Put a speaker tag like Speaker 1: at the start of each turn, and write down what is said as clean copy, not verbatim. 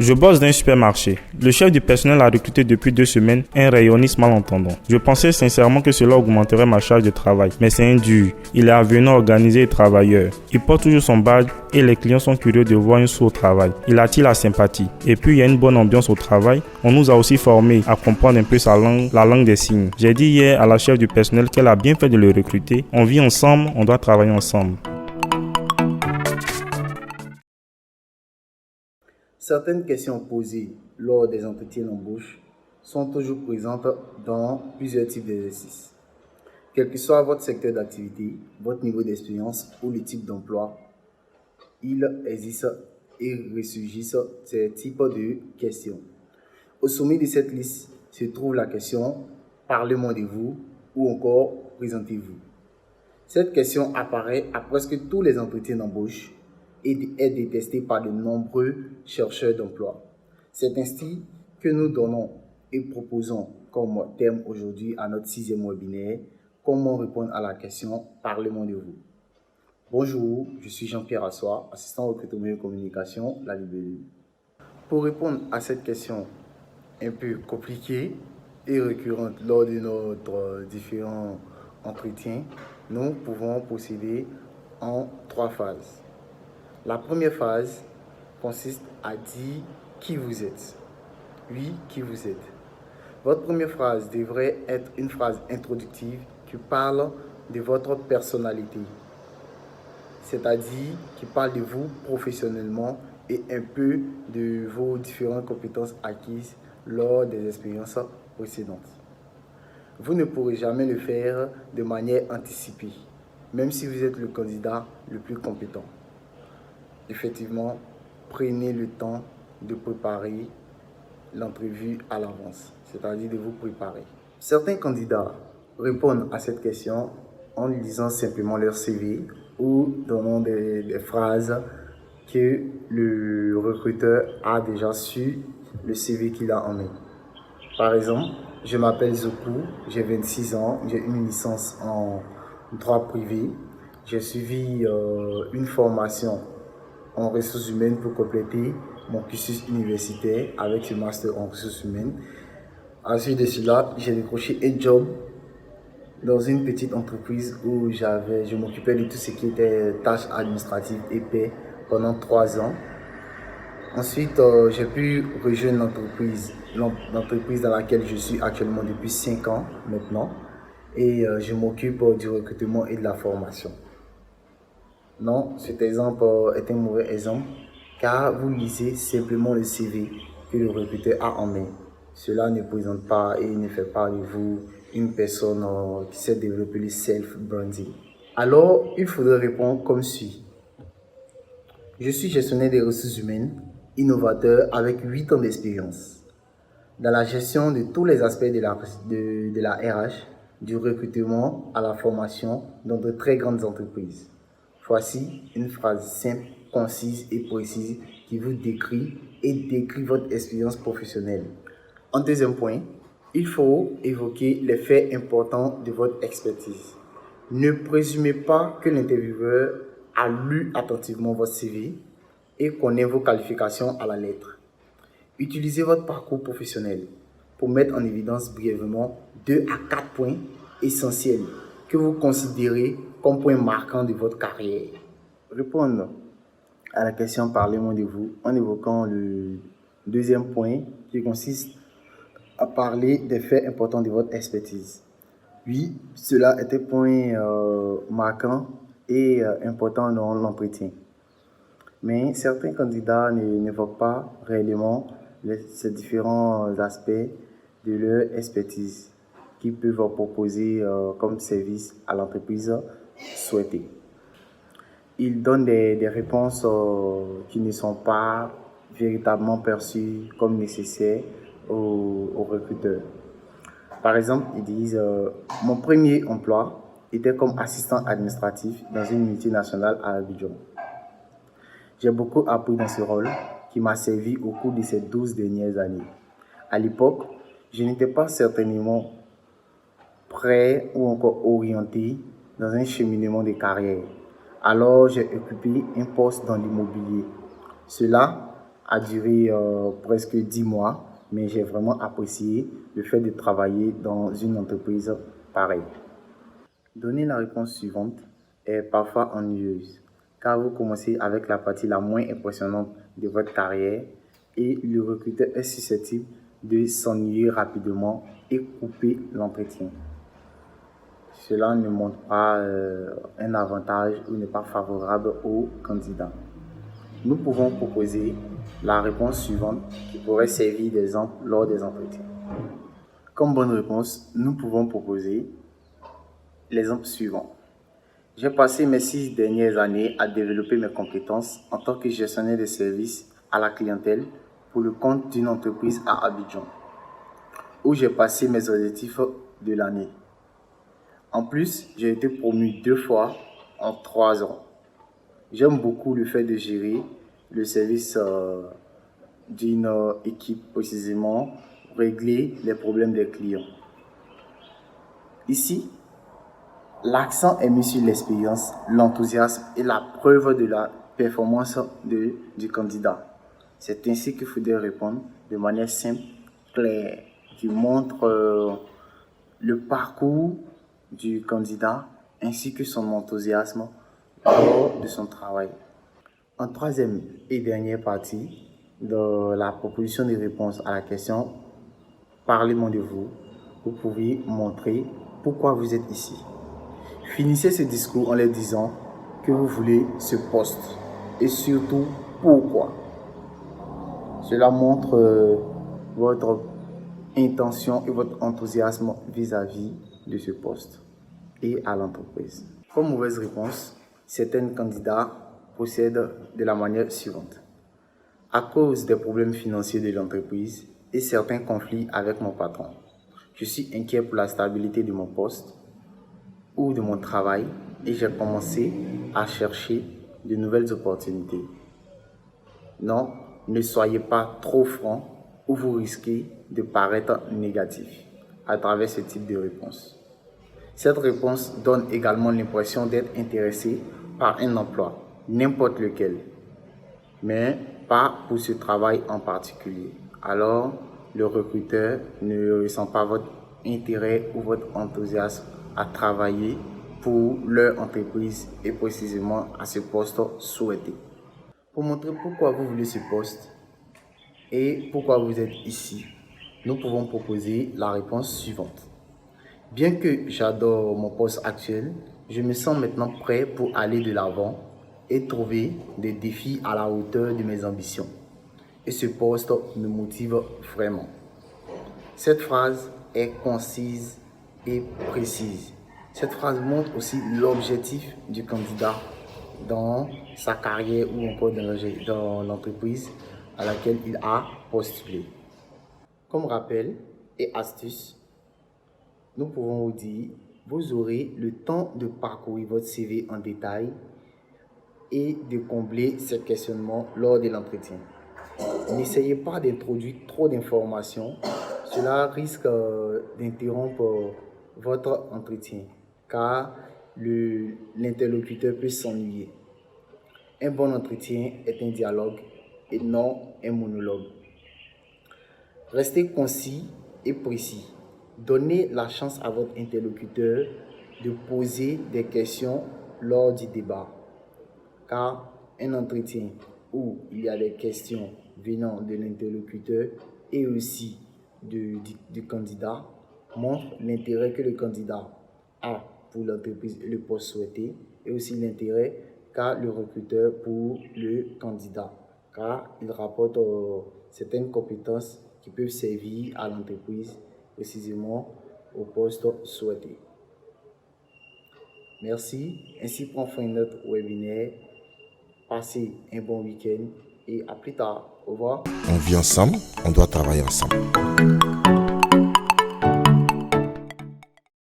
Speaker 1: Je bosse dans un supermarché. Le chef du personnel a recruté depuis 2 semaines un rayonniste malentendant. Je pensais sincèrement que cela augmenterait ma charge de travail, mais c'est indu. Il est avenant, organisé et travailleur. Il porte toujours son badge et les clients sont curieux de voir un sourd au travail. Il attire la sympathie. Et puis il y a une bonne ambiance au travail. On nous a aussi formés à comprendre un peu sa langue, la langue des signes. J'ai dit hier à la chef du personnel qu'elle a bien fait de le recruter. On vit ensemble, on doit travailler ensemble.
Speaker 2: Certaines questions posées lors des entretiens d'embauche sont toujours présentes dans plusieurs types d'exercices. Quel que soit votre secteur d'activité, votre niveau d'expérience ou le type d'emploi, il existe et ressurgissent ces types de questions. Au sommet de cette liste se trouve la question « Parlez-moi de vous » ou encore « Présentez-vous ». Cette question apparaît à presque tous les entretiens d'embauche et est détestée par de nombreux chercheurs d'emploi. C'est ainsi que nous donnons et proposons comme thème aujourd'hui à notre 6e webinaire « Comment répondre à la question « Parlez-moi de vous ». Bonjour, je suis Jean-Pierre Assoir, assistant recrutement et communication, la Libellule. Pour répondre à cette question un peu compliquée et récurrente lors de notre différents entretiens, nous pouvons procéder en 3 phases. La première phase consiste à dire qui vous êtes. Oui, qui vous êtes. Votre première phrase devrait être une phrase introductive qui parle de votre personnalité, c'est-à-dire qui parle de vous professionnellement et un peu de vos différentes compétences acquises lors des expériences précédentes. Vous ne pourrez jamais le faire de manière anticipée, même si vous êtes le candidat le plus compétent. Effectivement, prenez le temps de préparer l'entrevue à l'avance, c'est-à-dire de vous préparer. Certains candidats répondent à cette question en lisant simplement leur CV ou donnant des phrases que le recruteur a déjà su le CV qu'il a en main. Par exemple, je m'appelle Zoku, j'ai 26 ans, j'ai une licence en droit privé, j'ai suivi une formation en ressources humaines pour compléter mon cursus universitaire avec ce master en ressources humaines. Ensuite de cela, j'ai décroché un job dans une petite entreprise où je m'occupais de tout ce qui était tâches administratives et paie pendant 3 ans. Ensuite, j'ai pu rejoindre l'entreprise dans laquelle je suis actuellement depuis 5 ans maintenant et je m'occupe du recrutement et de la formation. Non, cet exemple est un mauvais exemple car vous lisez simplement le CV que le recruteur a en main. Cela ne présente pas et ne fait pas de vous une personne qui sait développer le self-branding. Alors, il faudrait répondre comme suit. Je suis gestionnaire des ressources humaines, innovateur avec 8 ans d'expérience dans la gestion de tous les aspects de la RH, du recrutement à la formation dans de très grandes entreprises. Voici une phrase simple, concise et précise qui vous décrit et décrit votre expérience professionnelle. En deuxième point, il faut évoquer les faits importants de votre expertise. Ne présumez pas que l'intervieweur a lu attentivement votre CV et connaît vos qualifications à la lettre. Utilisez votre parcours professionnel pour mettre en évidence brièvement 2 à 4 points essentiels que vous considérez comme points marquants de votre carrière. Répondre à la question « Parlez-moi de vous » en évoquant le deuxième point qui consiste à parler des faits importants de votre expertise. Oui, cela est un point marquant et important dans l'entretien. Mais certains candidats n'évoquent pas réellement ces différents aspects de leur expertise qu'ils peuvent proposer comme service à l'entreprise souhaitée. Ils donnent des réponses qui ne sont pas véritablement perçues comme nécessaires aux recruteurs. Par exemple, ils disent « Mon premier emploi était comme assistant administratif dans une multinationale à Abidjan. J'ai beaucoup appris dans ce rôle qui m'a servi au cours de ces 12 dernières années. À l'époque, je n'étais pas certainement prêt ou encore orienté dans un cheminement de carrière. Alors, j'ai occupé un poste dans l'immobilier. Cela a duré presque 10 mois, mais j'ai vraiment apprécié le fait de travailler dans une entreprise pareille. Donner la réponse suivante est parfois ennuyeuse, car vous commencez avec la partie la moins impressionnante de votre carrière et le recruteur est susceptible de s'ennuyer rapidement et couper l'entretien. Cela ne montre pas un avantage ou n'est pas favorable au candidat. Nous pouvons proposer la réponse suivante qui pourrait servir d'exemple lors des entretiens. Comme bonne réponse, nous pouvons proposer l'exemple suivant. J'ai passé mes 6 dernières années à développer mes compétences en tant que gestionnaire de services à la clientèle pour le compte d'une entreprise à Abidjan, où j'ai passé mes objectifs de l'année. En plus, j'ai été promu 2 fois en 3 ans. J'aime beaucoup le fait de gérer le service d'une équipe, précisément régler les problèmes des clients. Ici, l'accent est mis sur l'expérience, l'enthousiasme et la preuve de la performance du candidat. C'est ainsi qu'il faudrait répondre de manière simple, claire, qui montre le parcours du candidat ainsi que son enthousiasme lors de son travail. En troisième et dernière partie de la proposition de réponse à la question « Parlez-moi de vous », vous pouvez montrer pourquoi vous êtes ici. Finissez ce discours en leur disant que vous voulez ce poste et surtout pourquoi. Cela montre votre intention et votre enthousiasme vis-à-vis de ce poste et à l'entreprise. Comme mauvaise réponse, certains candidats procèdent de la manière suivante. À cause des problèmes financiers de l'entreprise et certains conflits avec mon patron, je suis inquiet pour la stabilité de mon poste ou de mon travail et j'ai commencé à chercher de nouvelles opportunités. Non, ne soyez pas trop franc ou vous risquez de paraître négatif à travers ce type de réponse. Cette réponse donne également l'impression d'être intéressé par un emploi, n'importe lequel, mais pas pour ce travail en particulier. Alors, le recruteur ne ressent pas votre intérêt ou votre enthousiasme à travailler pour leur entreprise et précisément à ce poste souhaité. Pour montrer pourquoi vous voulez ce poste et pourquoi vous êtes ici, nous pouvons proposer la réponse suivante. Bien que j'adore mon poste actuel, je me sens maintenant prêt pour aller de l'avant et trouver des défis à la hauteur de mes ambitions. Et ce poste me motive vraiment. Cette phrase est concise et précise. Cette phrase montre aussi l'objectif du candidat dans sa carrière ou encore dans l'entreprise à laquelle il a postulé. Comme rappel et astuce, nous pouvons vous dire, vous aurez le temps de parcourir votre CV en détail et de combler ces questionnements lors de l'entretien. N'essayez pas d'introduire trop d'informations, cela risque d'interrompre votre entretien car l'interlocuteur peut s'ennuyer. Un bon entretien est un dialogue et non un monologue. Restez concis et précis. Donnez la chance à votre interlocuteur de poser des questions lors du débat. Car un entretien où il y a des questions venant de l'interlocuteur et aussi du candidat montre l'intérêt que le candidat a pour l'entreprise et le poste souhaité et aussi l'intérêt qu'a le recruteur pour le candidat car il rapporte certaines compétences qui peuvent servir à l'entreprise précisément au poste souhaité. Merci. Ainsi prend fin notre webinaire. Passez un bon week-end et à plus tard. Au revoir.
Speaker 3: On vit ensemble, on doit travailler ensemble.